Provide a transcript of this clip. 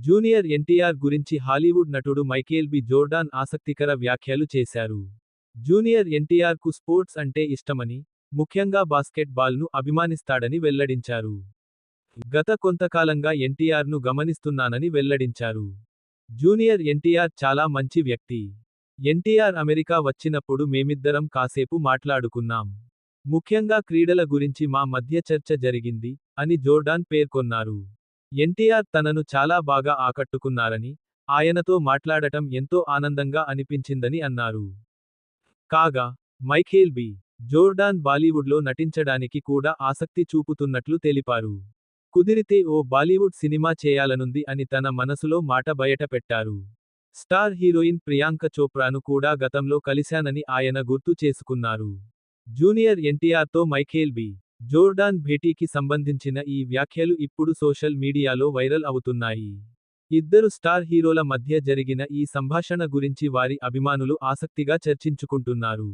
Junior NTR గురించి Hollywood నటుడు Michael B Jordan ఆసక్తికర వ్యాఖ్యలు చేశారు. జూనియర్ ఎన్టీఆర్కు స్పోర్ట్స్ అంటే ఇష్టమని, ముఖ్యంగా బాస్కెట్ బాల్ను అభిమానిస్తాడని వెల్లడించారు. గత కొంతకాలంగా ఎన్టీఆర్ను గమనిస్తున్నానని వెల్లడించారు. జూనియర్ ఎన్టీఆర్ చాలా మంచి వ్యక్తి. ఎన్టీఆర్ అమెరికా వచ్చినప్పుడు మేమిద్దరం కాసేపు మాట్లాడుకున్నాం. ముఖ్యంగా క్రీడల గురించి మా మధ్య చర్చ జరిగింది, అని జోర్డాన్ పేర్కొన్నారు. ఎన్టీఆర్ తనను చాలా బాగా ఆకట్టుకున్నారని, ఆయనతో మాట్లాడటం ఎంతో ఆనందంగా అనిపించిందని అన్నారు. కాగా, మైఖేల్ బి. జోర్డాన్ బాలీవుడ్లో నటించడానికి కూడా ఆసక్తి చూపుతున్నట్లు తెలిపారు. కుదిరితే ఓ బాలీవుడ్ సినిమా చేయాలనుంది అని తన మనసులో మాట బయటపెట్టారు. స్టార్ హీరోయిన్ ప్రియాంక చోప్రాను కూడా గతంలో కలిశానని ఆయన గుర్తు చేసుకున్నారు. జూనియర్ ఎన్టీఆర్తో మైఖేల్ బి. జోర్డాన్ భేటీకి సంబంధించిన ఈ వ్యాఖ్యలు ఇప్పుడు సోషల్ మీడియాలో వైరల్ అవుతున్నాయి. ఇద్దరు స్టార్ హీరోల మధ్య జరిగిన ఈ సంభాషణ గురించి వారి అభిమానులు ఆసక్తిగా చర్చించుకుంటున్నారు.